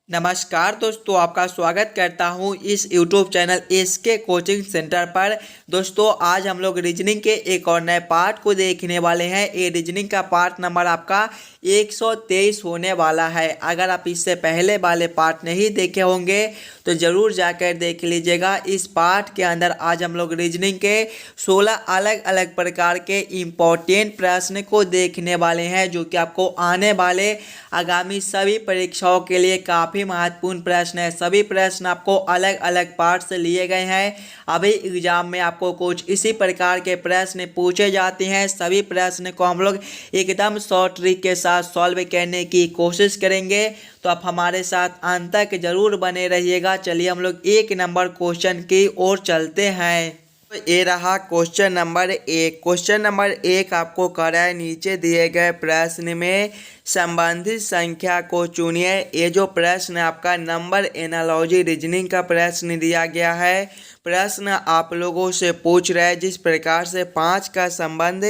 नमस्कार दोस्तों, आपका स्वागत करता हूं इस YouTube channel SK coaching centre पर। दोस्तों आज हम लोग रीजनिंग के एक और नए पार्ट को देखने वाले हैं। ये रीजनिंग का पार्ट नंबर आपका 123 होने वाला है। अगर आप इससे पहले वाले पार्ट नहीं देखे होंगे तो ज़रूर जाकर देख लीजिएगा। इस पार्ट के अंदर आज हम लोग रीजनिंग के 16 अलग अलग प्रकार के इम्पोर्टेंट प्रश्न को देखने वाले हैं, जो कि आपको आने वाले आगामी सभी परीक्षाओं के लिए काफ़ी महत्वपूर्ण प्रश्न है। सभी प्रश्न आपको अलग अलग पार्ट से लिए गए हैं। अभी एग्जाम में आपको कुछ इसी प्रकार के प्रश्न पूछे जाते हैं। सभी प्रश्न को हम लोग एकदम शॉर्ट ट्रिक के साथ सॉल्व करने की कोशिश करेंगे, तो आप हमारे साथ अंत तक जरूर बने रहिएगा। चलिए हम लोग एक नंबर क्वेश्चन की ओर चलते हैं। तो ये रहा क्वेश्चन नंबर 1। क्वेश्चन नंबर 1 आपको कर रहा है, नीचे दिए गए प्रश्न में संबंधित संख्या को चुनिए। ये जो प्रश्न आपका नंबर एनालॉजी रीजनिंग का प्रश्न दिया गया है। प्रश्न आप लोगों से पूछ रहा है जिस प्रकार से 5 का संबंध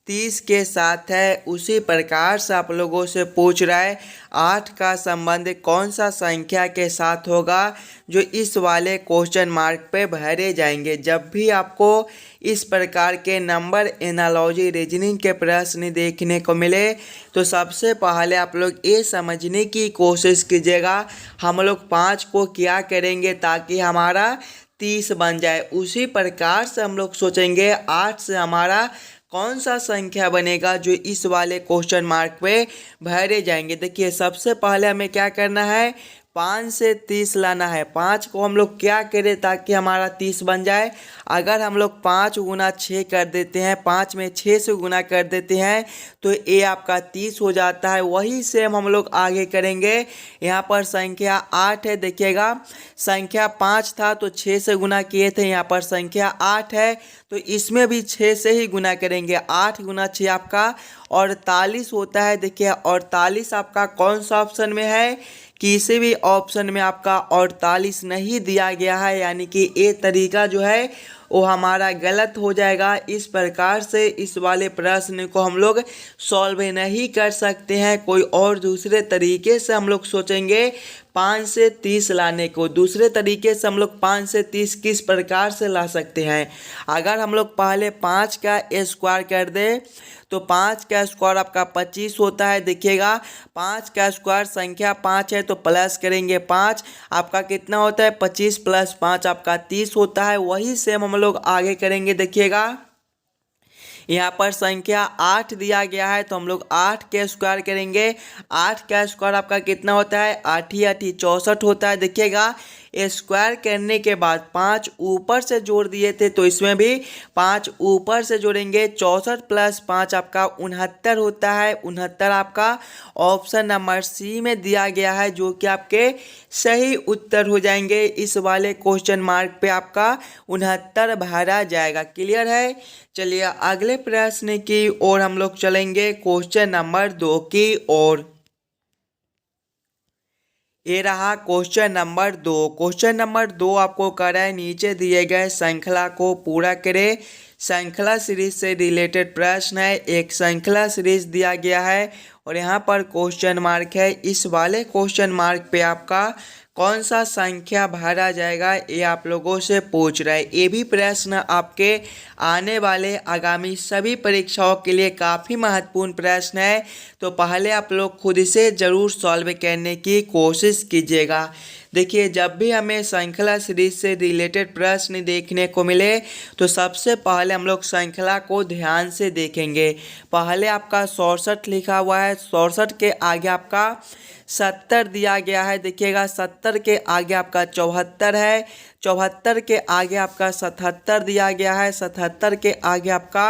30 के साथ है, उसी प्रकार से आप लोगों से पूछ रहा है 8 का संबंध कौन सा संख्या के साथ होगा, जो इस वाले क्वेश्चन मार्क पे भरे जाएंगे। जब भी आपको इस प्रकार के नंबर एनालॉजी रीजनिंग के प्रश्न देखने को मिले तो सबसे पहले आप लोग ये समझने की कोशिश कीजिएगा हम लोग 5 को क्या करेंगे ताकि हमारा 30 बन जाए। उसी प्रकार से हम लोग सोचेंगे 8 से हमारा कौन सा संख्या बनेगा, जो इस वाले क्वेश्चन मार्क पे भरे जाएंगे। देखिए सबसे पहले हमें क्या करना है, 5 से 30 लाना है। 5 को हम लोग क्या करें ताकि हमारा 30 बन जाए। अगर हम लोग 5 गुना 6 कर देते हैं, 5 में 6 से गुना कर देते हैं तो ये आपका 30 हो जाता है। वही सेम हम लोग आगे करेंगे। यहाँ पर संख्या 8 है, देखिएगा संख्या 5 था तो 6 से गुना किए थे। यहाँ पर संख्या 8 है तो इसमें भी 6 से ही गुना करेंगे। 8 गुना 6 आपका 48 होता है। देखिए 48 आपका कौन सा ऑप्शन में है, किसी भी ऑप्शन में आपका 48 नहीं दिया गया है, यानी कि ये तरीका जो है वो हमारा गलत हो जाएगा। इस प्रकार से इस वाले प्रश्न को हम लोग सॉल्व नहीं कर सकते हैं। कोई और दूसरे तरीके से हम लोग सोचेंगे 5 से 30 लाने को। दूसरे तरीके से हम लोग 5 से 30 किस प्रकार से ला सकते हैं, अगर हम लोग पहले 5 का स्क्वायर कर दें तो 5 का स्क्वायर आपका 25 होता है। देखिएगा 5 का स्क्वायर संख्या 5 है तो प्लस करेंगे 5, आपका कितना होता है 25 प्लस 5 आपका 30 होता है। वही सेम हम लोग आगे करेंगे। देखिएगा यहाँ पर संख्या 8 दिया गया है तो हम लोग 8 के स्क्वायर करेंगे। 8 का स्क्वायर आपका कितना होता है, 8 8 64 होता है। देखिएगा स्क्वायर करने के बाद 5 ऊपर से जोड़ दिए थे तो इसमें भी 5 ऊपर से जोड़ेंगे। 64 प्लस 5 आपका 69 होता है। 69 आपका ऑप्शन नंबर सी में दिया गया है, जो कि आपके सही उत्तर हो जाएंगे। इस वाले क्वेश्चन मार्क पे आपका 69 भरा जाएगा। क्लियर है। चलिए अगले प्रश्न की ओर हम लोग चलेंगे, क्वेश्चन नंबर 2 की ओर। ये रहा क्वेश्चन नंबर 2। क्वेश्चन नंबर 2 आपको कर रहा है, नीचे दिए गए श्रृंखला को पूरा करें। श्रृंखला सीरीज से रिलेटेड प्रश्न है। एक श्रृंखला सीरीज दिया गया है और यहाँ पर क्वेश्चन मार्क है। इस वाले क्वेश्चन मार्क पे आपका कौन सा संख्या भरा जाएगा, ये आप लोगों से पूछ रहा है। ये भी प्रश्न आपके आने वाले आगामी सभी परीक्षाओं के लिए काफ़ी महत्वपूर्ण प्रश्न है, तो पहले आप लोग खुद से ज़रूर सॉल्व करने की कोशिश कीजिएगा। देखिए जब भी हमें श्रृंखला सीरीज से रिलेटेड प्रश्न देखने को मिले तो सबसे पहले हम लोग श्रृंखला को ध्यान से देखेंगे। पहले आपका 67 लिखा हुआ है, 67 के आगे आपका 70 दिया गया है। देखिएगा 70 के आगे आपका 74 है, 74 के आगे आपका 77 दिया गया है, 77 के आगे आपका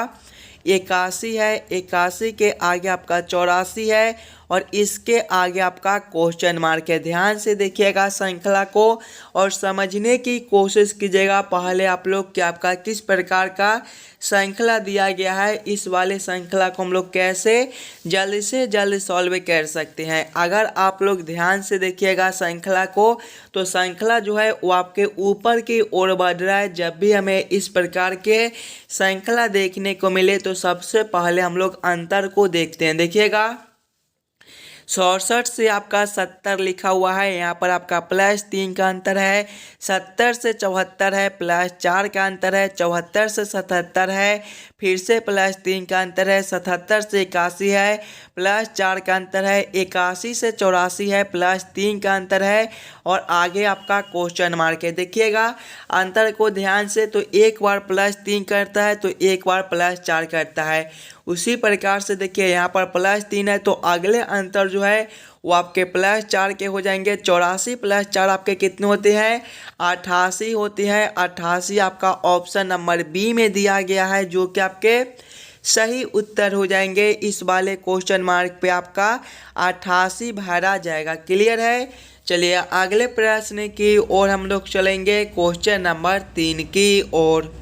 81 है, 81 के आगे आपका 84 है और इसके आगे आपका क्वेश्चन मार्क है। ध्यान से देखिएगा श्रृंखला को और समझने की कोशिश कीजिएगा पहले आप लोग कि आपका किस प्रकार का श्रृंखला दिया गया है। इस वाले श्रृंखला को हम लोग कैसे जल्द से जल्द सॉल्व कर सकते हैं। अगर आप लोग ध्यान से देखिएगा श्रृंखला को तो श्रृंखला जो है वो आपके ऊपर की ओर बढ़ रहा है। जब भी हमें इस प्रकार के श्रृंखला देखने को मिले तो सबसे पहले हम लोग अंतर को देखते हैं। देखिएगा 67 से आपका 70 लिखा हुआ है, यहाँ पर आपका +3 का अंतर है। 70 से 74 है, +4 का अंतर है। 74 से 77 है, फिर से +3 का अंतर है। 77 से 81 है, +4 का अंतर है। 81 से 84 है, +3 का अंतर है। और आगे आपका क्वेश्चन मार्क है। देखिएगा अंतर को ध्यान से, तो एक बार +3 करता है तो एक बार +4 करता है। उसी प्रकार से देखिए यहाँ पर +3 है तो अगले अंतर जो है वो आपके +4 के हो जाएंगे। 84 + 4 आपके कितने होते हैं? 88 होते हैं। 88 आपका ऑप्शन नंबर बी में दिया गया है, जो कि आपके सही उत्तर हो जाएंगे। इस वाले क्वेश्चन मार्क पे आपका 88 भरा जाएगा। क्लियर है? चलिए अगले प्रश्न की ओर हम लोग चलेंगे, क्वेश्चन नंबर 3 की ओर।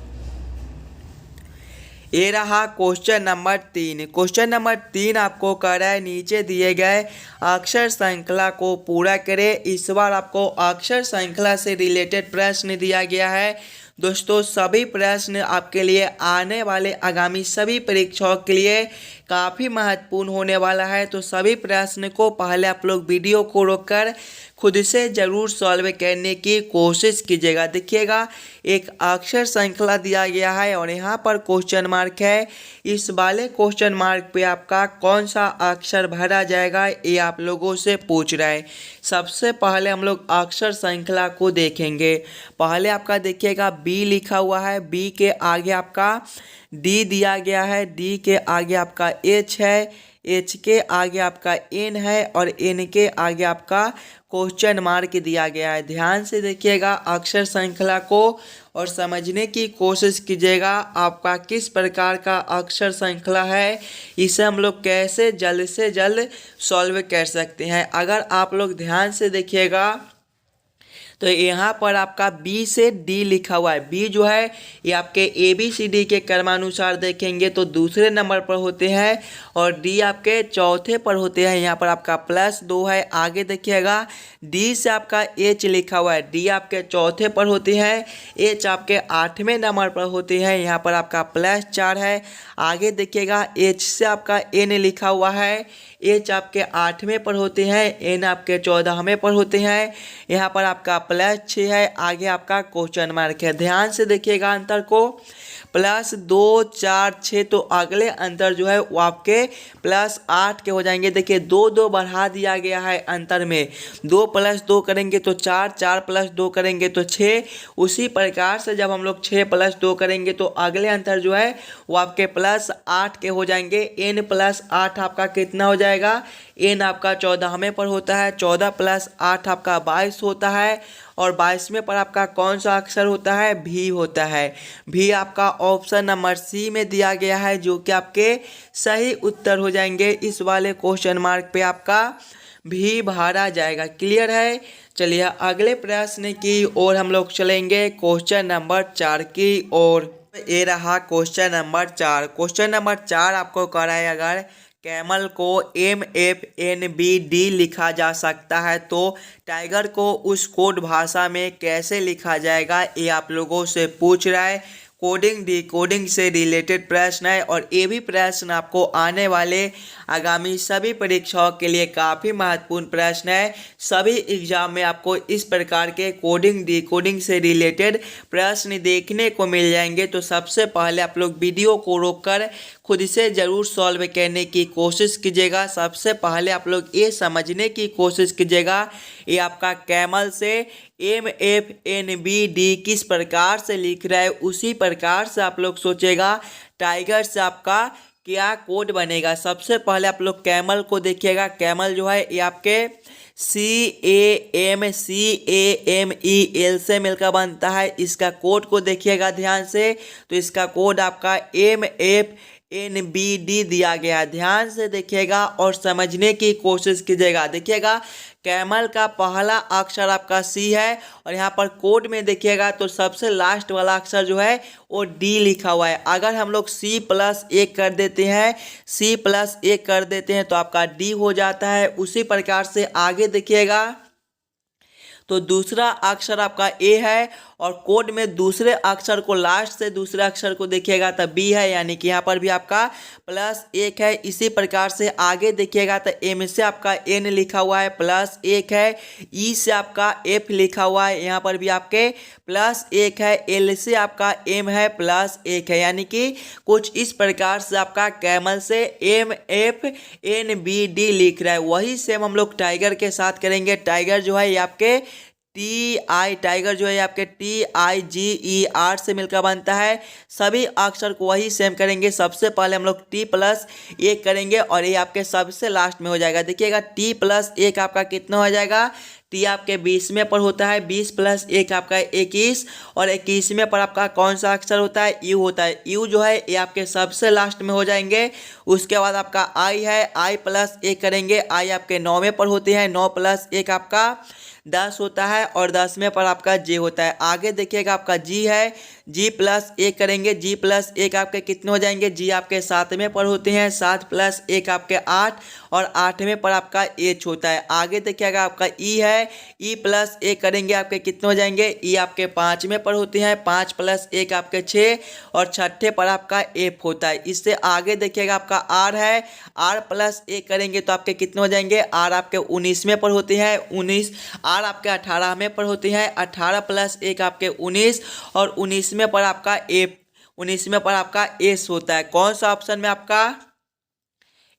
ये रहा क्वेश्चन नंबर 3। क्वेश्चन नंबर 3 आपको कह रहा है नीचे दिए गए अक्षर श्रृंखला को पूरा करें। इस बार आपको अक्षर श्रृंखला से रिलेटेड प्रश्न दिया गया है। दोस्तों सभी प्रश्न आपके लिए आने वाले आगामी सभी परीक्षाओं के लिए काफ़ी महत्वपूर्ण होने वाला है। तो सभी प्रश्न को पहले आप लोग वीडियो को रोककर खुद से ज़रूर सॉल्व करने की कोशिश कीजिएगा। देखिएगा एक अक्षर श्रृंखला दिया गया है और यहाँ पर क्वेश्चन मार्क है। इस वाले क्वेश्चन मार्क पे आपका कौन सा अक्षर भरा जाएगा ये आप लोगों से पूछ रहा है। सबसे पहले हम लोग अक्षर श्रृंखला को देखेंगे। पहले आपका देखिएगा बी लिखा हुआ है, बी के आगे आपका डी दिया गया है, डी के आगे आपका एच है, एच के आगे आपका एन है और एन के आगे आपका क्वेश्चन मार्क दिया गया है। ध्यान से देखिएगा अक्षर श्रृंखला को और समझने की कोशिश कीजिएगा आपका किस प्रकार का अक्षर श्रृंखला है, इसे हम लोग कैसे जल्द से जल्द सॉल्व कर सकते हैं। अगर आप लोग ध्यान से देखिएगा तो यहाँ पर आपका बी से डी लिखा हुआ है। बी जो है ये आपके ABCD के क्रमानुसार देखेंगे तो दूसरे नंबर पर होते हैं और डी आपके चौथे पर होते हैं। यहाँ पर आपका +2 है। आगे देखिएगा डी से आपका एच लिखा हुआ है, डी आपके चौथे पर होते हैं, एच आपके 8वें नंबर पर होते हैं। यहाँ पर आपका +4 है। आगे देखिएगा एच से आपका एन लिखा हुआ है, एच आपके 8वें पर होते हैं, एन आपके 14वें पर होते हैं। यहाँ पर आपका +6 है। आगे आपका क्वेश्चन मार्क है। ध्यान से देखिएगा अंतर को, +2 4 6 तो अगले अंतर जो है वो आपके +8 के हो जाएंगे। देखिए 2 2 बढ़ा दिया गया है अंतर में, 2 + 2 करेंगे तो 4, 4 + 2 करेंगे तो 6। उसी प्रकार से जब हम लोग 6 + 2 करेंगे तो अगले अंतर जो है वो आपके +8 के हो जाएंगे। n + 8 आपका कितना हो जाएगा? n आपका 14वें पर होता है, 14 + 8 आपका 22 होता है और 22वें पर आपका कौन सा अक्षर होता है? भी होता है। भी आपका ऑप्शन नंबर सी में दिया गया है, जो कि आपके सही उत्तर हो जाएंगे। इस वाले क्वेश्चन मार्क पे आपका भी भरा जाएगा। क्लियर है? चलिए अगले प्रश्न की ओर हम लोग चलेंगे, क्वेश्चन नंबर 4 की ओर। ये रहा क्वेश्चन नंबर 4। क्वेश्चन नंबर 4 आपको कह रहा है अगर कैमल को MFNBD लिखा जा सकता है तो टाइगर को उस कोड भाषा में कैसे लिखा जाएगा, ये आप लोगों से पूछ रहा है। कोडिंग डिकोडिंग से रिलेटेड प्रश्न है और ये भी प्रश्न आपको आने वाले आगामी सभी परीक्षाओं के लिए काफ़ी महत्वपूर्ण प्रश्न है। सभी एग्जाम में आपको इस प्रकार के कोडिंग डिकोडिंग से रिलेटेड प्रश्न देखने को मिल जाएंगे। तो सबसे पहले आप लोग वीडियो को रोककर खुद से ज़रूर सॉल्व करने की कोशिश कीजिएगा। सबसे पहले आप लोग ये समझने की कोशिश कीजिएगा ये आपका कैमल से MFNBD किस प्रकार से लिख रहा है, उसी प्रकार से आप लोग सोचेगा टाइगर से आपका क्या कोड बनेगा। सबसे पहले आप लोग कैमल को देखिएगा। कैमल जो है ये आपके CAMEL से मिलकर बनता है। इसका कोड को देखिएगा ध्यान से, तो इसका कोड आपका MFNBD दिया गया है। ध्यान से देखिएगा और समझने की कोशिश कीजिएगा। देखिएगा कैमल का पहला अक्षर आपका C है और यहाँ पर कोड में देखिएगा तो सबसे लास्ट वाला अक्षर जो है वो D लिखा हुआ है। अगर हम लोग C+1 कर देते हैं, C+1 कर देते हैं तो आपका D हो जाता है। उसी प्रकार से आगे देखिएगा तो दूसरा अक्षर आपका ए है और कोड में दूसरे अक्षर को लास्ट से दूसरे अक्षर को देखिएगा तो बी है, यानी कि यहाँ पर भी आपका +1 है। इसी प्रकार से आगे देखिएगा तो एम से आपका एन लिखा हुआ है +1 है, ई से आपका एफ लिखा हुआ है, यहाँ पर भी आपके +1 है, एल से आपका एम है +1 है, यानी कि कुछ इस प्रकार से आपका कैमल से M F N B D लिख रहा है। वही सेम हम लोग टाइगर के साथ करेंगे। टाइगर जो है ये आपके टाइगर जो है आपके TIGER से मिलकर बनता है। सभी अक्षर को वही सेम करेंगे। सबसे पहले हम लोग T+1 करेंगे और ये आपके सबसे लास्ट में हो जाएगा। देखिएगा T+1 आपका कितना हो जाएगा, टी आपके 20वें पर होता है, 20 + 1 आपका 21 और 21वें पर आपका कौन सा अक्षर होता है, यू होता है। यू जो है ये आपके सबसे लास्ट में हो जाएंगे। उसके बाद आपका आई है, I+1 करेंगे, आई आपके 9वें पर होते हैं, 9 + 1 आपका 10 होता है और 10वें पर आपका जे होता है। आगे देखिएगा आपका जी है, G+1 करेंगे, G+1 आपके कितने हो जाएंगे, जी आपके 7वें पर होते हैं, 7 + 1 आपके 8 और 8वें पर आपका एच होता है। आगे देखिएगा आपका ई है, E+1 करेंगे, आपके कितने हो जाएंगे, ई आपके 5वें पर होते हैं, 5 + 1 आपके 6 और 6ठे पर आपका एफ होता है। इससे आगे देखिएगा आपका आर है, R+1 करेंगे तो आपके कितने हो जाएंगे, आर आपके 19वें पर होते हैं, 19, आर आपके 18वें पर होते हैं, 18 + 1 आपके 19 और 19वें पर आपका एफ, 19वें पर आपका एस होता है। कौन सा ऑप्शन में आपका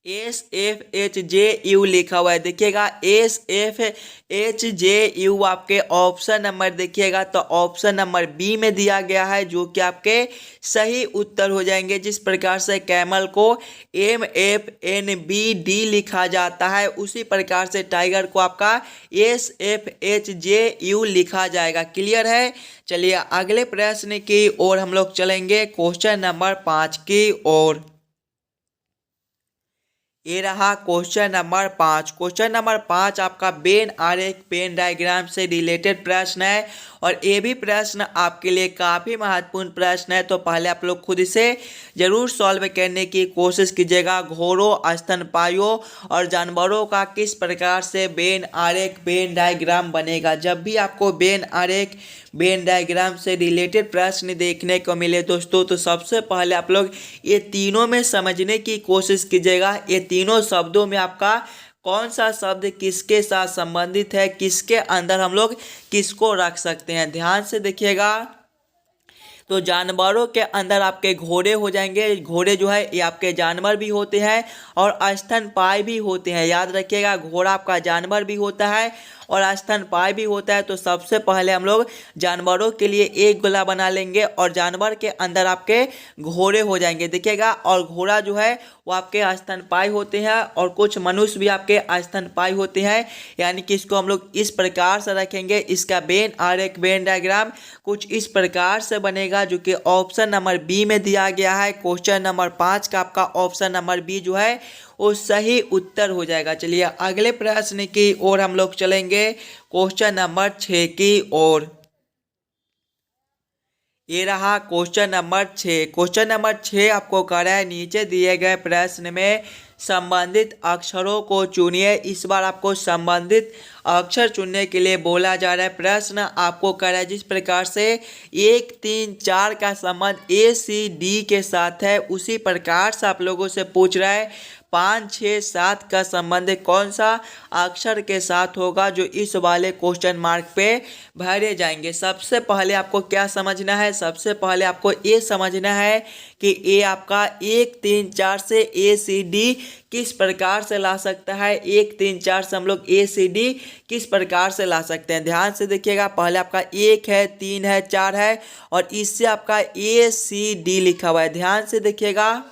SFHJU लिखा हुआ है। देखिएगा SFHJU आपके ऑप्शन नंबर देखिएगा तो ऑप्शन नंबर बी में दिया गया है, जो कि आपके सही उत्तर हो जाएंगे। जिस प्रकार से कैमल को MFNBD लिखा जाता है, उसी प्रकार से टाइगर को आपका SFHJU लिखा जाएगा। क्लियर है। चलिए अगले प्रश्न की ओर हम लोग चलेंगे, क्वेश्चन नंबर 5 की ओर। ये रहा क्वेश्चन नंबर 5। क्वेश्चन नंबर 5 आपका वेन आरेख पेन डायग्राम से रिलेटेड प्रश्न है और ये भी प्रश्न आपके लिए काफ़ी महत्वपूर्ण प्रश्न है। तो पहले आप लोग खुद से ज़रूर सॉल्व करने की कोशिश कीजिएगा। घोड़ों, स्तनपायियों और जानवरों का किस प्रकार से वेन आरेख वेन डायग्राम बनेगा। जब भी आपको वेन आरेख वेन डायग्राम से रिलेटेड प्रश्न देखने को मिले दोस्तों, तो सबसे पहले आप लोग ये तीनों में समझने की कोशिश कीजिएगा। ये तीनों शब्दों में आपका कौन सा शब्द किसके साथ संबंधित है, किसके अंदर हम लोग किसको रख सकते हैं। ध्यान से देखिएगा। तो जानवरों के अंदर आपके घोड़े हो जाएंगे। घोड़े जो है ये आपके जानवर भी होते हैं और स्तनपायी भी होते हैं। याद रखिएगा, घोड़ा आपका जानवर भी होता है और स्तनपायी भी होता है। तो सबसे पहले हम लोग जानवरों के लिए एक गोला बना लेंगे और जानवर के अंदर आपके घोड़े हो जाएंगे। देखिएगा, और घोड़ा जो है वो आपके स्तनपायी होते हैं और कुछ मनुष्य भी आपके स्तनपायी होते हैं। यानी कि इसको हम लोग इस प्रकार से रखेंगे। इसका वेन आरेख वेन डायग्राम कुछ इस प्रकार से बनेगा, जो कि ऑप्शन नंबर बी में दिया गया है। क्वेश्चन नंबर 5 का आपका ऑप्शन नंबर बी जो है वो सही उत्तर हो जाएगा। चलिए अगले प्रश्न की ओर हम लोग चलेंगे, क्वेश्चन नंबर 6 की ओर। ये रहा क्वेश्चन नंबर 6। क्वेश्चन नंबर 6 आपको कह रहा है, नीचे दिए गए प्रश्न में संबंधित अक्षरों को चुनिए। इस बार आपको संबंधित अक्षर चुनने के लिए बोला जा रहा है। प्रश्न आपको कह रहा है जिस प्रकार से 1, 3, 4 का संबंध ACD के साथ है, उसी प्रकार से आप लोगों से पूछ रहा है 5, 6, 7 का संबंध कौन सा अक्षर के साथ होगा, जो इस वाले क्वेश्चन मार्क पे भरे जाएंगे। सबसे पहले आपको क्या समझना है, सबसे पहले आपको ये समझना है कि ये आपका 1, 3, 4 से ACD किस प्रकार से ला सकता है। 1, 3, 4 से हम लोग ACD किस प्रकार से ला सकते हैं। ध्यान से देखिएगा, पहले आपका 1 है, 3 है, 4 है और इससे आपका ACD लिखा हुआ है। ध्यान से देखिएगा,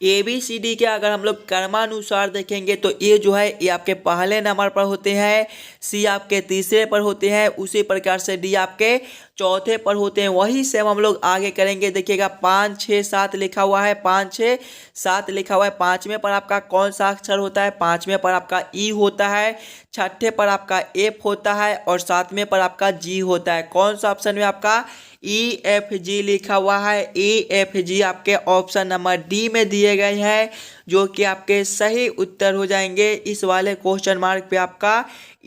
ABCD के अगर हम लोग क्रमानुसार देखेंगे तो ए जो है ये आपके पहले नंबर पर होते हैं, सी आपके तीसरे पर होते हैं, उसी प्रकार से डी आपके चौथे पर होते हैं। वही सेम हम लोग आगे करेंगे। देखिएगा 5, 6, 7 लिखा हुआ है, 5, 6, 7 लिखा हुआ है। 5वें पर आपका कौन सा अक्षर होता है, 5वें पर आपका ई होता है, 6ठे पर आपका एफ होता है और 7वें पर आपका जी होता है। कौन सा ऑप्शन में आपका EFG लिखा हुआ है। EFG आपके ऑप्शन नंबर डी में दिए गए हैं, जो कि आपके सही उत्तर हो जाएंगे। इस वाले क्वेश्चन मार्क पे आपका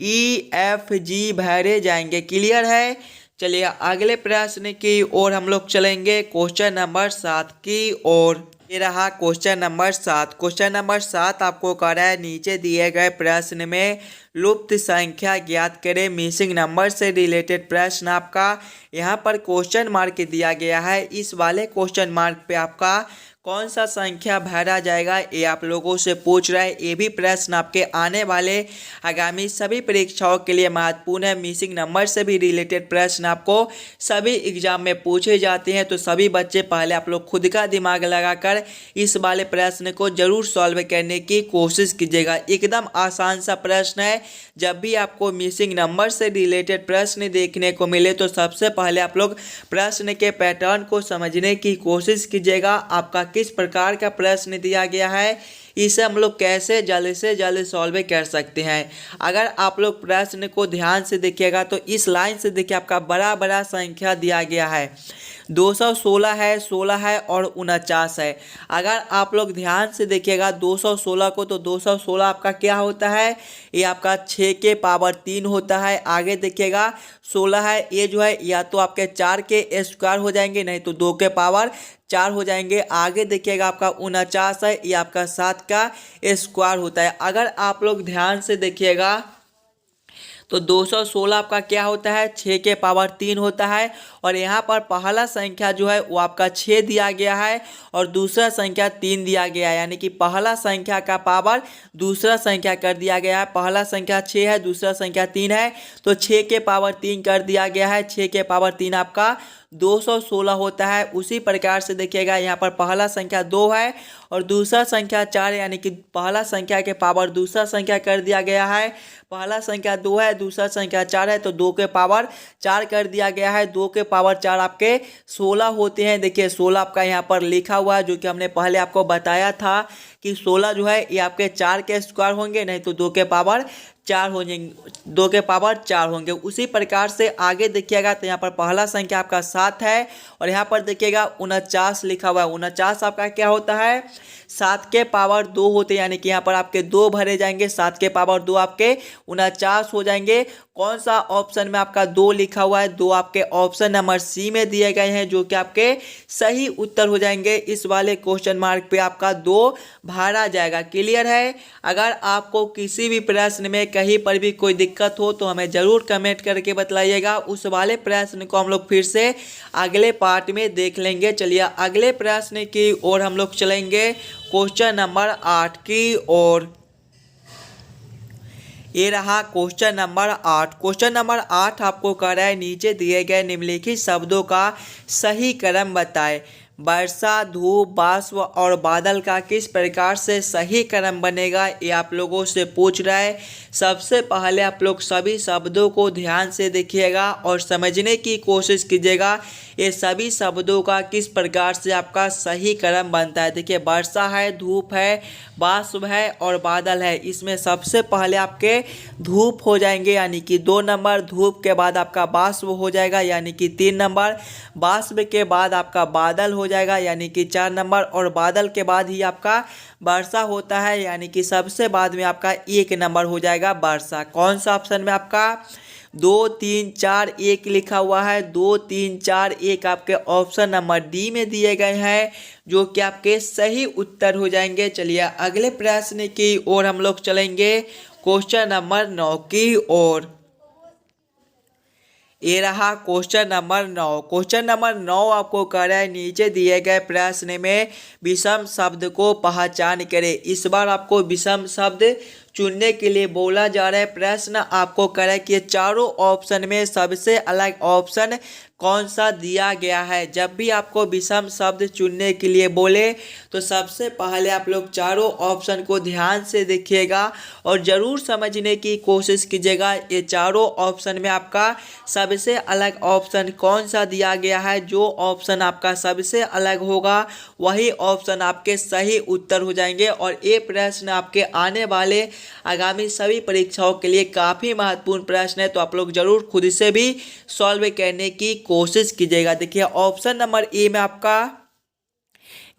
EFG भरे जाएंगे। क्लियर है। चलिए अगले प्रश्न की ओर हम लोग चलेंगे, क्वेश्चन नंबर 7 की ओर। ये रहा क्वेश्चन नंबर 7। क्वेश्चन नंबर 7 आपको कह रहा है, नीचे दिए गए प्रश्न में लुप्त संख्या ज्ञात करें। मिसिंग नंबर से रिलेटेड प्रश्न आपका यहाँ पर क्वेश्चन मार्क दिया गया है। इस वाले क्वेश्चन मार्क पे आपका कौन सा संख्या भरा जाएगा, ये आप लोगों से पूछ रहा है। ये भी प्रश्न आपके आने वाले आगामी सभी परीक्षाओं के लिए महत्वपूर्ण है। मिसिंग नंबर से भी रिलेटेड प्रश्न आपको सभी एग्जाम में पूछे जाते हैं, तो सभी बच्चे पहले आप लोग खुद का दिमाग लगाकर इस वाले प्रश्न को जरूर सॉल्व करने की कोशिश कीजिएगा। एकदम आसान सा प्रश्न है। जब भी आपको मिसिंग नंबर से रिलेटेड प्रश्न देखने को मिले तो सबसे पहले आप लोग प्रश्न के पैटर्न को समझने की कोशिश कीजिएगा। आपका किस प्रकार का प्रश्न दिया गया है, इसे हम लोग कैसे जल्द से जल्द सॉल्व कर सकते हैं। अगर आप लोग प्रश्न को ध्यान से देखिएगा तो इस लाइन से देखिए, आपका बड़ा बड़ा संख्या दिया गया है। 216 है, 16 है और 49 है। अगर आप लोग ध्यान से देखिएगा 216 को, तो 216 आपका क्या होता है, ये आपका 6 के पावर 3 होता है। आगे देखिएगा 16 है, ये जो है या तो आपके 4 के स्क्वायर हो जाएंगे, नहीं तो 2 के पावर 4 हो जाएंगे। आगे देखिएगा आपका 49 है, ये आपका 7 का स्क्वायर होता है। अगर आप लोग ध्यान से देखिएगा तो 216 आपका क्या होता है, 6 के पावर 3 होता है। और यहाँ पर पहला संख्या जो है वो आपका 6 दिया गया है और दूसरा संख्या 3 दिया गया है, यानी कि पहला संख्या का पावर दूसरा संख्या कर दिया गया है। पहला संख्या 6 है, दूसरा संख्या 3 है, तो 6 के पावर 3 कर दिया गया है। 6 के पावर 3 आपका 216 होता है। उसी प्रकार से देखिएगा यहाँ पर पहला संख्या 2 है और दूसरा संख्या 4, यानी कि पहला संख्या के पावर दूसरा संख्या कर दिया गया है। पहला संख्या 2 है, दूसरा संख्या 4 है, तो 2 के पावर 4 कर दिया गया है। 2 के पावर 4 आपके 16 होते हैं। देखिए 16 आपका यहाँ पर लिखा हुआ है, जो कि हमने पहले आपको बताया था कि 16 जो है ये आपके 4 के स्क्वायर होंगे, नहीं तो 2 के पावर 4 हो जाएंगे, 2 के पावर 4 होंगे। उसी प्रकार से आगे देखिएगा तो यहाँ पर पहला संख्या आपका 7 है और यहाँ पर देखिएगा 49 लिखा हुआ है। 49 आपका क्या होता है, 7 के पावर 2 होते हैं, यानी कि यहाँ पर आपके 2 भरे जाएंगे। 7 के पावर 2 आपके 49 हो जाएंगे। कौन सा ऑप्शन में आपका 2 लिखा हुआ है, 2 आपके ऑप्शन नंबर सी में दिए गए हैं, जो कि आपके सही उत्तर हो जाएंगे। इस वाले क्वेश्चन मार्क पे आपका 2 भरा जाएगा। क्लियर है। अगर आपको किसी भी प्रश्न में कहीं पर भी कोई दिक्कत हो तो हमें ज़रूर कमेंट करके बताइएगा। उस वाले प्रश्न को हम लोग फिर से अगले पार्ट में देख लेंगे। चलिए अगले प्रश्न की ओर हम लोग चलेंगे, क्वेश्चन नंबर 8 की ओर। ये रहा क्वेश्चन नंबर 8। क्वेश्चन नंबर 8 आपको कह रहा है, नीचे दिए गए निम्नलिखित शब्दों का सही क्रम बताएं। वर्षा, धूप, बाष्प और बादल का किस प्रकार से सही क्रम बनेगा, ये आप लोगों से पूछ रहा है। सबसे पहले आप लोग सभी शब्दों को ध्यान से देखिएगा और समझने की कोशिश कीजिएगा ये सभी शब्दों का किस प्रकार से आपका सही क्रम बनता है। देखिए वर्षा है, धूप है, बाष्प है और बादल है। इसमें सबसे पहले आपके धूप हो जाएंगे, यानी कि 2 नंबर। धूप के बाद आपका बाष्प हो जाएगा, यानी कि 3 नंबर। बाष्प के बाद आपका बादल हो जाएगा, यानी कि 4 नंबर। और बादल के बाद ही आपका वर्षा होता है, यानी कि सबसे बाद में आपका 1 नंबर हो जाएगा वर्षा। कौन सा ऑप्शन में आपका 2 3 4 1 लिखा हुआ है। 2 3 4 1 आपके ऑप्शन नंबर डी में दिए गए हैं, जो कि आपके सही उत्तर हो जाएंगे। चलिए अगले प्रश्न की ओर हम लोग चलेंगे, क्वेश्चन नंबर 9 की ओर। ये रहा क्वेश्चन नंबर 9। क्वेश्चन नंबर 9 आपको कह रहा है, नीचे दिए गए प्रश्न में विषम शब्द को पहचान करें। इस बार आपको विषम शब्द चुनने के लिए बोला जा रहा है। प्रश्न आपको कह रहा है कि चारों ऑप्शन में सबसे अलग ऑप्शन कौन सा दिया गया है। जब भी आपको विषम शब्द चुनने के लिए बोले तो सबसे पहले आप लोग चारों ऑप्शन को ध्यान से देखिएगा और ज़रूर समझने की कोशिश कीजिएगा ये चारों ऑप्शन में आपका सबसे अलग ऑप्शन कौन सा दिया गया है। जो ऑप्शन आपका सबसे अलग होगा वही ऑप्शन आपके सही उत्तर हो जाएंगे। और ये प्रश्न आपके आने वाले आगामी सभी परीक्षाओं के लिए काफ़ी महत्वपूर्ण प्रश्न है, तो आप लोग ज़रूर खुद से भी सॉल्व करने की कोशिश कीजिएगा। देखिए ऑप्शन नंबर ए में आपका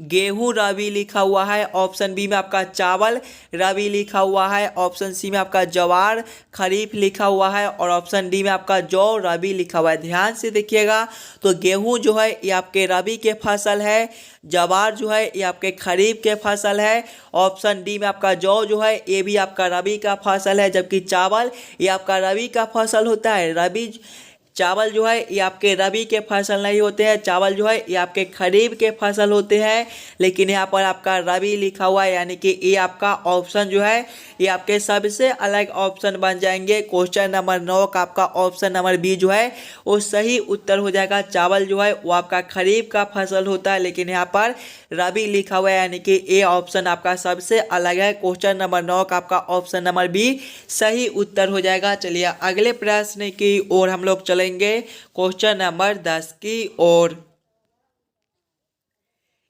गेहूं रबी लिखा हुआ है, ऑप्शन बी में आपका चावल रबी लिखा हुआ है, ऑप्शन सी में आपका ज्वार खरीफ लिखा हुआ है और ऑप्शन डी में आपका जौ रबी लिखा हुआ है। ध्यान से देखिएगा, तो गेहूं जो है ये आपके रबी के फसल है, ज्वार जो है ये आपके खरीफ के फसल है, ऑप्शन डी में आपका जौ जो है ये भी आपका रबी का फसल है, जबकि चावल ये आपका रबी का फसल होता है। रबी चावल जो है ये आपके रबी के फसल नहीं होते हैं, चावल जो है ये आपके खरीफ के फसल होते हैं, लेकिन यहाँ पर आपका रबी लिखा हुआ है, यानी कि ये आपका ऑप्शन जो है ये आपके सबसे अलग ऑप्शन बन जाएंगे। क्वेश्चन नंबर 9 का आपका ऑप्शन नंबर बी जो है वो सही उत्तर हो जाएगा। चावल जो है वो आपका खरीफ का फसल होता है, लेकिन यहाँ पर रबी लिखा हुआ है, यानी कि ये ऑप्शन आपका सबसे अलग है। क्वेश्चन नंबर 9 का आपका ऑप्शन नंबर बी सही उत्तर हो जाएगा। चलिए अगले प्रश्न की ओर हम लोग चलेंगे, क्वेश्चन नंबर 10 की ओर।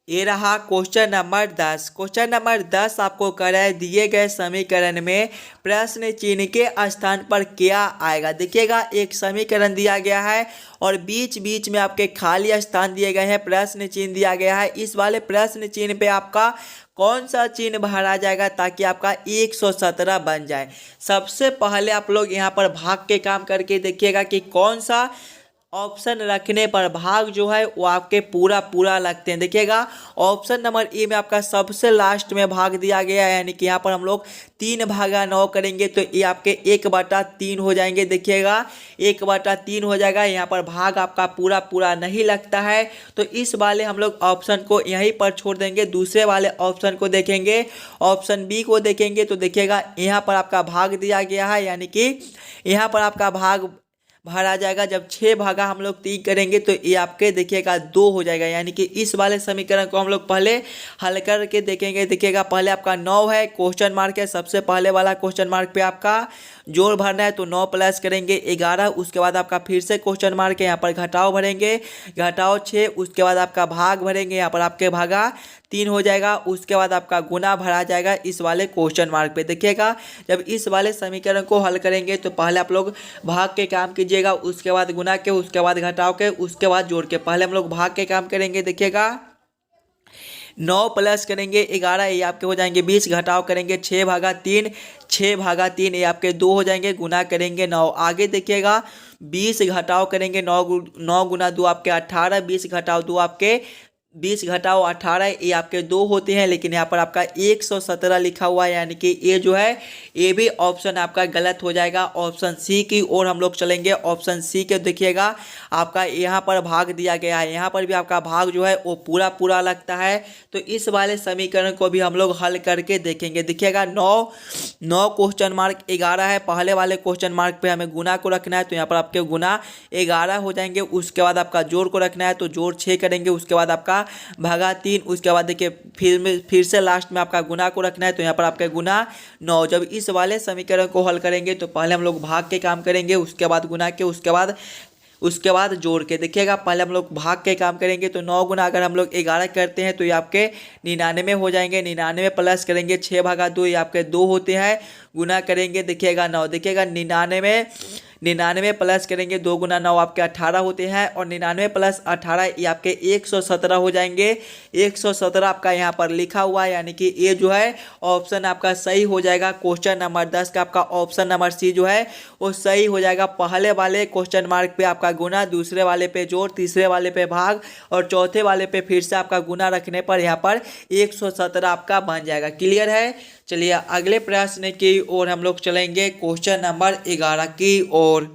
ये रहा क्वेश्चन नंबर 10। क्वेश्चन नंबर 10 आपको कराए दिए गए समीकरण में प्रश्न चिन्ह के स्थान पर क्या आएगा। देखिएगा एक समीकरण दिया गया है और बीच बीच में आपके खाली स्थान दिए गए हैं, प्रश्न चिन्ह दिया गया है। इस वाले प्रश्न चिन्ह पे आपका कौन सा चिन्ह भरा जाएगा ताकि आपका 117 बन जाए। सबसे पहले आप लोग यहाँ पर भाग के काम करके देखिएगा कि कौन सा ऑप्शन रखने पर भाग जो है वो आपके पूरा पूरा लगते हैं। देखिएगा ऑप्शन नंबर ए में आपका सबसे लास्ट में भाग दिया गया है, यानी कि यहाँ पर हम लोग 3/9 करेंगे तो ये आपके 1/3 हो जाएंगे। देखिएगा 1/3 हो जाएगा, यहाँ पर भाग आपका पूरा पूरा नहीं लगता है, तो इस वाले हम लोग ऑप्शन को यहीं पर छोड़ देंगे। दूसरे वाले ऑप्शन को देखेंगे, ऑप्शन बी को देखेंगे तो देखिएगा यहाँ पर आपका भाग दिया गया है, यानी कि यहाँ पर आपका भाग भरा जाएगा। जब 6 भागा हम लोग 3 करेंगे तो ये आपके देखिएगा 2 हो जाएगा, यानी कि इस वाले समीकरण को हम लोग पहले हल करके देखेंगे। देखिएगा पहले आपका 9 है, क्वेश्चन मार्क है, सबसे पहले वाला क्वेश्चन मार्क पे आपका जोड़ भरना है तो 9 प्लस करेंगे 11, उसके बाद आपका फिर से क्वेश्चन मार्क है, यहाँ पर घटाओ भरेंगे, घटाओ 6, उसके बाद आपका भाग भरेंगे, यहाँ पर आपके भागा 3 हो जाएगा, उसके बाद आपका गुना भरा जाएगा इस वाले क्वेश्चन मार्क पे। देखिएगा जब इस वाले समीकरण को हल करेंगे तो पहले आप लोग भाग के काम कीजिएगा, उसके बाद गुना के, उसके बाद घटाओ के, उसके बाद जोड़ के। पहले हम लोग भाग के काम करेंगे। देखिएगा 9 प्लस करेंगे 11, ये आपके हो जाएंगे 20, घटाव करेंगे 6/3, 6/3 ये आपके 2 हो जाएंगे, गुना करेंगे 9। आगे देखिएगा 20 घटाव करेंगे 9 गुना 2 आपके 18, 20 घटाव 2 आपके 20 घटाओ 18, ये आपके 2 होते हैं, लेकिन यहाँ पर आपका 117 लिखा हुआ है, यानी कि ये जो है ये भी ऑप्शन आपका गलत हो जाएगा। ऑप्शन सी की ओर हम लोग चलेंगे। ऑप्शन सी के देखिएगा आपका यहाँ पर भाग दिया गया है, यहाँ पर भी आपका भाग जो है वो पूरा पूरा लगता है, तो इस वाले समीकरण को भी हम लोग हल करके देखेंगे। देखिएगा 9 क्वेश्चन मार्क 11 है, पहले वाले क्वेश्चन मार्क पे हमें गुना को रखना है तो यहाँ पर आपके गुना 11 हो जाएंगे, उसके बाद आपका जोड़ को रखना है तो जोड़ 6 करेंगे, उसके बाद आपका भागा 3, उसके बाद देखिए फिर से लास्ट में आपका गुना को रखना है तो यहाँ पर आपका गुना 9। जब इस वाले समीकरण को हल करेंगे तो पहले हम लोग भाग के काम करेंगे, उसके बाद गुना के, उसके बाद जोड़ के। देखिएगा पहले हम लोग भाग के काम करेंगे तो 9 गुना अगर हम लोग 11 करते हैं तो ये आपके 99 हो जाएंगे, 99 प्लस करेंगे 6/2, ये आपके 2 होते हैं, गुना करेंगे देखिएगा 9। देखिएगा 99 प्लस करेंगे 2 गुना 9 आपके 18 होते हैं, और 99 प्लस 18 ये आपके 117 हो जाएंगे। 117 आपका यहाँ पर लिखा हुआ है, यानी कि ये जो है ऑप्शन आपका सही हो जाएगा। क्वेश्चन नंबर 10 का आपका ऑप्शन नंबर सी जो है वो सही हो जाएगा। पहले वाले क्वेश्चन मार्क पे आपका गुना, दूसरे वाले पे जोड़, तीसरे वाले पे भाग और चौथे वाले पे फिर से आपका गुना रखने पर यहाँ पर 117 आपका बन जाएगा। क्लियर है। चलिए अगले प्रश्न की ओर हम लोग चलेंगे, क्वेश्चन नंबर 11 की ओर।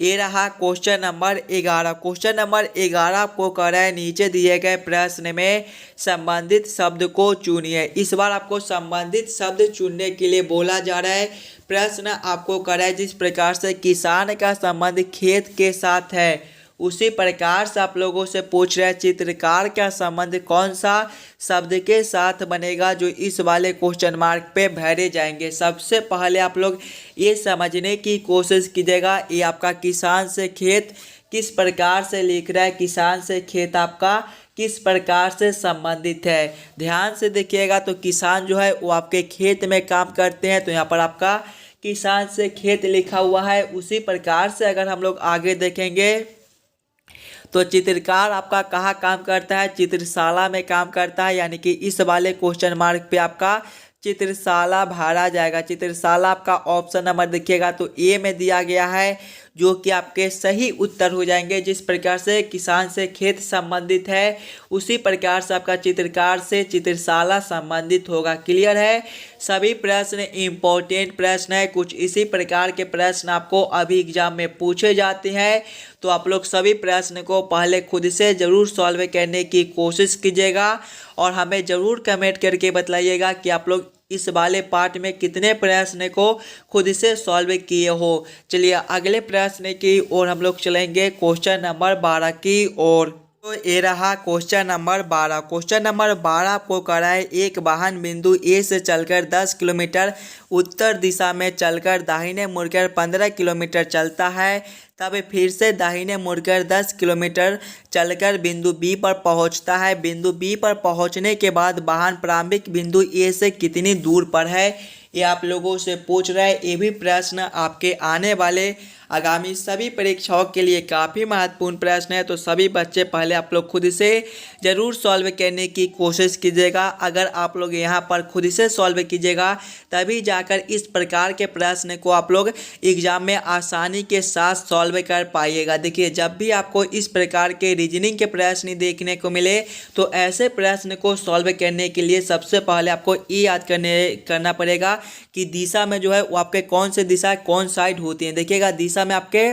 ये रहा क्वेश्चन नंबर 11। क्वेश्चन नंबर 11 आपको कह रहा है नीचे दिए गए प्रश्न में संबंधित शब्द को चुनिए। इस बार आपको संबंधित शब्द चुनने के लिए बोला जा रहा है। प्रश्न आपको कह रहा है जिस प्रकार से किसान का संबंध खेत के साथ है, उसी प्रकार से आप लोगों से पूछ रहे हैं चित्रकार का संबंध कौन सा शब्द के साथ बनेगा, जो इस वाले क्वेश्चन मार्क पे भरे जाएंगे। सबसे पहले आप लोग ये समझने की कोशिश कीजिएगा, ये आपका किसान से खेत किस प्रकार से लिख रहा है, किसान से खेत आपका किस प्रकार से संबंधित है। ध्यान से देखिएगा तो किसान जो है वो आपके खेत में काम करते हैं, तो यहाँ पर आपका किसान से खेत लिखा हुआ है। उसी प्रकार से अगर हम लोग आगे देखेंगे तो चित्रकार आपका कहाँ काम करता है, चित्रशाला में काम करता है, यानी कि इस वाले क्वेश्चन मार्क पे आपका चित्रशाला भरा जाएगा। चित्रशाला आपका ऑप्शन नंबर देखिएगा तो ए में दिया गया है, जो कि आपके सही उत्तर हो जाएंगे। जिस प्रकार से किसान से खेत संबंधित है, उसी प्रकार से आपका चित्रकार से चित्रशाला संबंधित होगा। क्लियर है। सभी प्रश्न इंपॉर्टेंट प्रश्न है, कुछ इसी प्रकार के प्रश्न आपको अभी एग्जाम में पूछे जाते हैं। तो आप लोग सभी प्रश्न को पहले खुद से ज़रूर सॉल्व करने की कोशिश कीजिएगा और हमें ज़रूर कमेंट करके बताइएगा कि आप लोग इस वाले पार्ट में कितने प्रश्न को खुद से सॉल्व किए हो। चलिए अगले प्रश्न की ओर हम लोग चलेंगे, क्वेश्चन नंबर 12 की ओर। तो ये रहा क्वेश्चन नंबर 12। क्वेश्चन नंबर 12 आपको कह रहा है, एक वाहन बिंदु ए से चलकर 10 किलोमीटर उत्तर दिशा में चलकर दाहिने मुड़कर 15 किलोमीटर चलता है, तब फिर से दाहिने मुड़कर 10 किलोमीटर चलकर बिंदु बी पर पहुंचता है। बिंदु बी पर पहुंचने के बाद वाहन प्रारंभिक बिंदु ए से कितनी दूर पर है, ये आप लोगों से पूछ रहा है। ये भी प्रश्न आपके आने वाले आगामी सभी परीक्षाओं के लिए काफ़ी महत्वपूर्ण प्रश्न है। तो सभी बच्चे पहले आप लोग खुद से ज़रूर सॉल्व करने की कोशिश कीजिएगा। अगर आप लोग यहाँ पर खुद से सॉल्व कीजिएगा तभी जाकर इस प्रकार के प्रश्न को आप लोग एग्जाम में आसानी के साथ सॉल्व कर पाइएगा। देखिए, जब भी आपको इस प्रकार के रीजनिंग के प्रश्न देखने को मिले तो ऐसे प्रश्न को सॉल्व करने के लिए सबसे पहले आपको ये याद करना पड़ेगा कि दिशा में जो है वो आपके कौन से दिशा कौन साइड होती है। देखिएगा, दिशा में आपके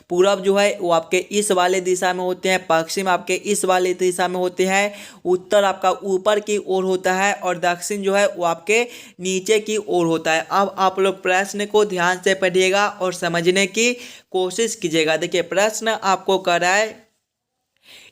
पूरब जो है वो आपके इस वाले दिशा में होते हैं, पश्चिम आपके इस वाले दिशा में होते हैं, उत्तर आपका ऊपर की ओर होता है और दक्षिण जो है वो आपके नीचे की ओर होता है। अब आप लोग प्रश्न को ध्यान से पढ़िएगा और समझने की कोशिश कीजिएगा। देखिए, प्रश्न आपको कर रहा है,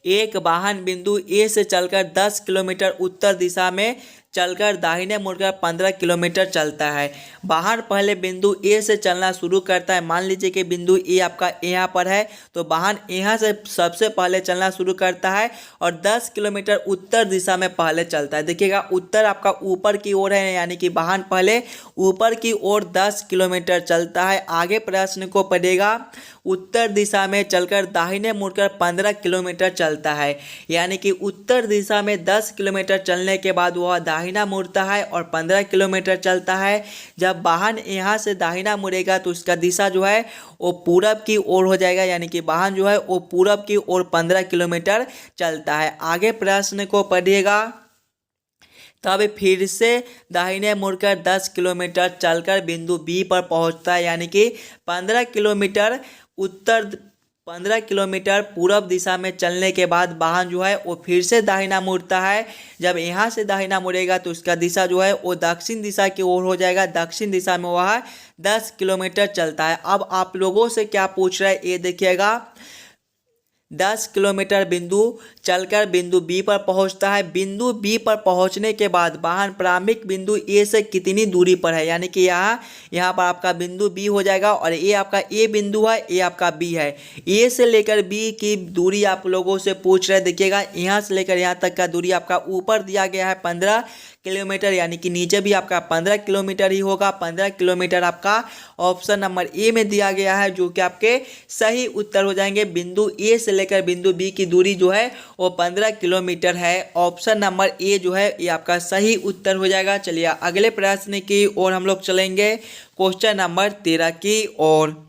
एक वाहन बिंदु ए से चलकर 10 किलोमीटर उत्तर दिशा में चलकर दाहिने मुड़कर 15 किलोमीटर चलता है। वाहन पहले बिंदु ए से चलना शुरू करता है। मान लीजिए कि बिंदु ए आपका यहाँ पर है, तो वाहन यहाँ से सबसे पहले चलना शुरू करता है और 10 किलोमीटर उत्तर दिशा में पहले चलता है। देखिएगा, उत्तर आपका ऊपर की ओर है, यानी कि वाहन पहले ऊपर की ओर 10 किलोमीटर चलता है। आगे प्रश्न को पढ़ेगा, उत्तर दिशा में चलकर दाहिने मुड़कर 15 किलोमीटर चलता है, यानी कि उत्तर दिशा में 10 किलोमीटर चलने के बाद वह दाहिना मुड़ता है और 15 किलोमीटर चलता है। जब वाहन यहाँ से दाहिना मुड़ेगा तो उसका दिशा जो है वो पूरब की ओर हो जाएगा, यानी कि वाहन जो है वो पूरब की ओर 15 किलोमीटर चलता है। आगे प्रश्न को पढ़िएगा, तब फिर से दाहिने मुड़कर 10 किलोमीटर चलकर बिंदु बी पर पहुंचता है, यानी कि 15 किलोमीटर पूरब दिशा में चलने के बाद वाहन जो है वो फिर से दाहिना मुड़ता है। जब यहाँ से दाहिना मुड़ेगा तो उसका दिशा जो है वो दक्षिण दिशा की ओर हो जाएगा। दक्षिण दिशा में वह 10 किलोमीटर चलता है। अब आप लोगों से क्या पूछ रहा है ये देखिएगा, 10 किलोमीटर बिंदु चलकर बिंदु बी पर पहुंचता है। बिंदु बी पर पहुंचने के बाद वाहन प्रारंभिक बिंदु ए से कितनी दूरी पर है, यानी कि यहाँ पर आपका बिंदु बी हो जाएगा और ये आपका ए बिंदु है, ये आपका बी है। ए से लेकर बी की दूरी आप लोगों से पूछ रहे हैं। देखिएगा, यहाँ से लेकर यहाँ तक का दूरी आपका ऊपर दिया गया है 15 किलोमीटर, यानी कि नीचे भी आपका 15 किलोमीटर ही होगा। 15 किलोमीटर आपका ऑप्शन नंबर ए में दिया गया है, जो कि आपके सही उत्तर हो जाएंगे। बिंदु ए से लेकर बिंदु बी की दूरी जो है वो 15 किलोमीटर है। ऑप्शन नंबर ए जो है ये आपका सही उत्तर हो जाएगा। चलिए अगले प्रश्न की ओर हम लोग चलेंगे, क्वेश्चन नंबर 13 की ओर।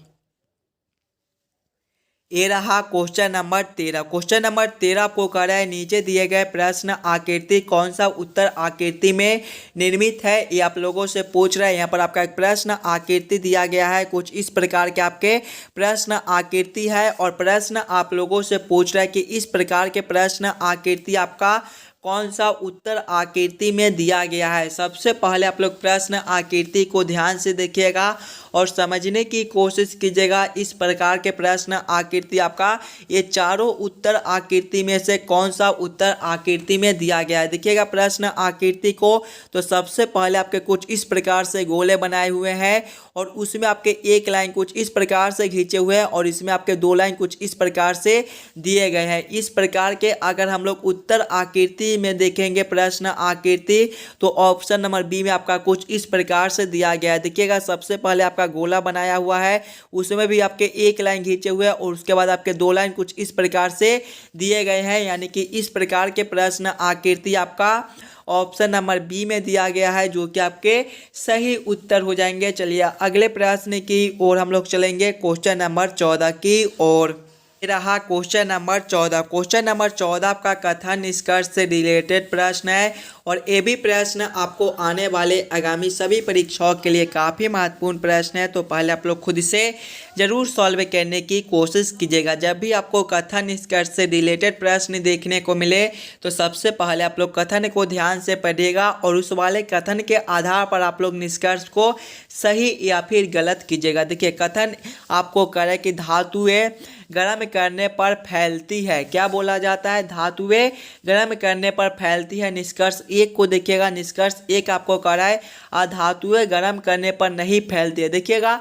ये रहा क्वेश्चन नंबर 13। क्वेश्चन नंबर 13 आपको कह रहा है, नीचे दिए गए प्रश्न आकृति कौन सा उत्तर आकृति में निर्मित है, ये आप लोगों से पूछ रहा है। यहाँ पर आपका एक प्रश्न आकृति दिया गया है, कुछ इस प्रकार के आपके प्रश्न आकृति है और प्रश्न आप लोगों से पूछ रहा है कि इस प्रकार के प्रश्न आकृति आपका कौन सा उत्तर आकृति में दिया गया है। सबसे पहले आप लोग प्रश्न आकृति को ध्यान से देखिएगा और समझने की कोशिश कीजिएगा। इस प्रकार के प्रश्न आकृति आपका ये चारों उत्तर आकृति में से कौन सा उत्तर आकृति में दिया गया है। देखिएगा प्रश्न आकृति को, तो सबसे पहले आपके कुछ इस प्रकार से गोले बनाए हुए हैं और उसमें आपके एक लाइन कुछ इस प्रकार से खींचे हुए हैं और इसमें आपके दो लाइन कुछ इस प्रकार से दिए गए हैं। इस प्रकार के अगर हम लोग उत्तर आकृति में देखेंगे प्रश्न आकृति, तो ऑप्शन नंबर बी में आपका कुछ इस प्रकार से दिया गया है। देखिएगा, सबसे पहले आपका आपका गोला बनाया हुआ है, उसमें भी आपके एक लाइन खींचे हुए हैं और उसके बाद आपके दो लाइन कुछ इस प्रकार से दिए गए हैं। यानी कि इस प्रकार के प्रश्न आकृति आपका ऑप्शन नंबर बी में दिया गया है, जो कि आपके सही उत्तर हो जाएंगे। चलिए अगले प्रश्न की ओर हम लोग चलेंगे, क्वेश्चन नंबर 14 की ओर। रहा क्वेश्चन नंबर 14। क्वेश्चन नंबर 14 आपका कथन निष्कर्ष से रिलेटेड प्रश्न है और ये भी प्रश्न आपको आने वाले आगामी सभी परीक्षाओं के लिए काफ़ी महत्वपूर्ण प्रश्न है। तो पहले आप लोग खुद से ज़रूर सॉल्व करने की कोशिश कीजिएगा। जब भी आपको कथन निष्कर्ष से रिलेटेड प्रश्न देखने को मिले तो सबसे पहले आप लोग कथन को ध्यान से पढ़िएगा और उस वाले कथन के आधार पर आप लोग निष्कर्ष को सही या फिर गलत कीजिएगा। देखिए कथन आपको करे कि धातुएं गर्म करने पर फैलती है। क्या बोला जाता है? धातुएं गर्म करने पर फैलती है। निष्कर्ष एक को देखिएगा, निष्कर्ष एक आपको कह रहा है धातुएं गर्म करने पर नहीं फैलती है। देखिएगा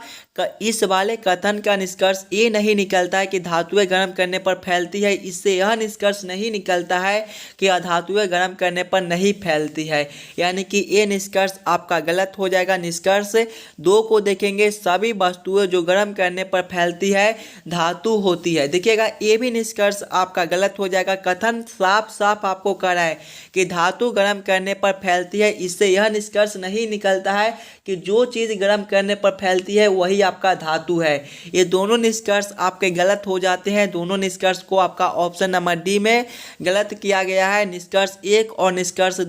इस वाले कथन का निष्कर्ष ये नहीं निकलता है कि धातुएं गर्म करने पर फैलती है। इससे यह निष्कर्ष नहीं निकलता है कि धातुएं गर्म करने पर नहीं फैलती है, यानी कि ये निष्कर्ष आपका गलत हो जाएगा। निष्कर्ष दो को देखेंगे, सभी वस्तुएं जो गर्म करने पर फैलती है धातु होती है। देखिएगा ये भी निष्कर्ष आपका गलत हो जाएगा। कथन साफ साफ आपको कह रहा है कि धातु गर्म करने पर फैलती है। इससे यह निष्कर्ष नहीं निकलता है कि जो चीज़ गर्म करने पर फैलती है वही आपका धातु है। ये दोनों निष्कर्ष आपके गलत हो जाते हैं। दोनों निष्कर्ष को आपका ऑप्शन नंबर डी में गलत किया गया है। निष्कर्ष एक और निष्कर्ष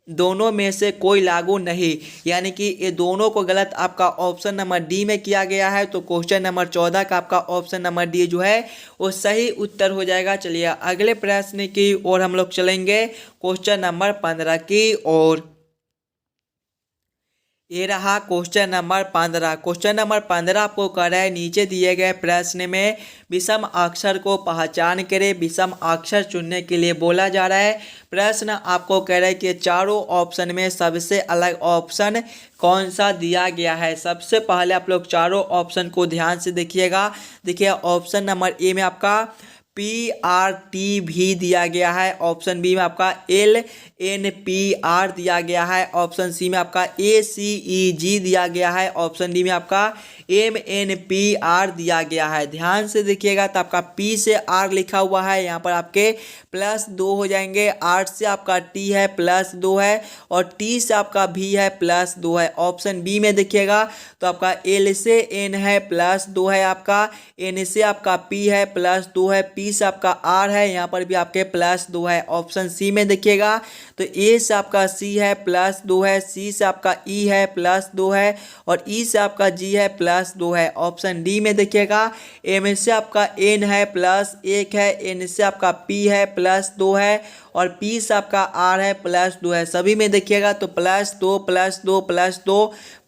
दोनों में से कोई लागू नहीं, यानी कि ये दोनों को गलत आपका ऑप्शन नंबर डी में किया गया है। तो क्वेश्चन नंबर 14 का आपका ऑप्शन नंबर डी जो है वो सही उत्तर हो जाएगा। चलिए अगले प्रश्न की ओर हम लोग चलेंगे, क्वेश्चन नंबर 15 की ओर। ये रहा क्वेश्चन नंबर 15। क्वेश्चन नंबर 15 आपको कह रहा है नीचे दिए गए प्रश्न में विषम अक्षर को पहचान करें। विषम अक्षर चुनने के लिए बोला जा रहा है। प्रश्न आपको कह रहा है कि चारों ऑप्शन में सबसे अलग ऑप्शन कौन सा दिया गया है। सबसे पहले आप लोग चारों ऑप्शन को ध्यान से देखिएगा। देखिए ऑप्शन नंबर ए में आपका PRT भी दिया गया है। ऑप्शन बी में आपका LNPR दिया गया है। ऑप्शन सी में आपका ACEG दिया गया है। ऑप्शन डी में आपका MNPR दिया गया है। ध्यान से देखिएगा तो आपका P से R लिखा हुआ है, यहाँ पर आपके +2 हो जाएंगे। R से आपका T है +2 है और T से आपका V है +2 है। ऑप्शन बी में देखिएगा तो आपका L से N है +2 है, आपका N से आपका P है +2 है, P से आपका R है, यहाँ पर भी आपके +2 है। ऑप्शन सी में देखिएगा तो A से आपका C है +2 है, C से आपका E है +2 है और E से आपका G है +2 है। ऑप्शन डी में देखिएगा M से आपका N है +1 है, N से आपका P है +2 है और P से आपका R है +2 है। सभी में देखिएगा तो +2 +2 +2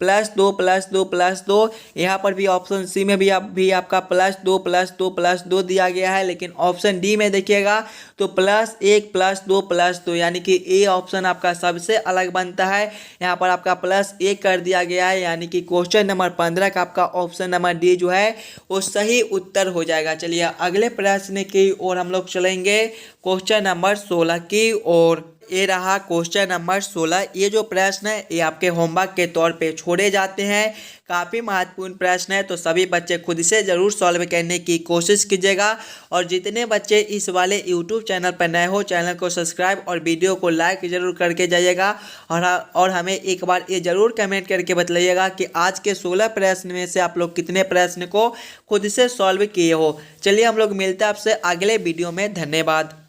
+2 +2 +2। यहाँ पर भी ऑप्शन सी में भी आपका +2 +2 +2 दिया गया है, लेकिन ऑप्शन डी में देखिएगा तो +1 +2 +2, यानी कि ए ऑप्शन आपका सबसे अलग बनता है। यहाँ पर आपका +1 कर दिया गया है, यानी कि क्वेश्चन नंबर 15 का आपका ऑप्शन नंबर डी जो है वो सही उत्तर हो जाएगा। चलिए अगले प्रश्न की ओर हम लोग चलेंगे, क्वेश्चन नंबर 16 की ओर। ये रहा क्वेश्चन नंबर 16। ये जो प्रश्न है ये आपके होमवर्क के तौर पे छोड़े जाते हैं, काफ़ी महत्वपूर्ण प्रश्न है। तो सभी बच्चे खुद से ज़रूर सॉल्व करने की कोशिश कीजिएगा और जितने बच्चे इस वाले यूट्यूब चैनल पर नए हो चैनल को सब्सक्राइब और वीडियो को लाइक ज़रूर करके जाइएगा और हमें एक बार ये ज़रूर कमेंट करके बताइएगा कि आज के 16 प्रश्न में से आप लोग कितने प्रश्न को खुद से सॉल्व किए हो। चलिए हम लोग मिलते हैं आपसे अगले वीडियो में। धन्यवाद।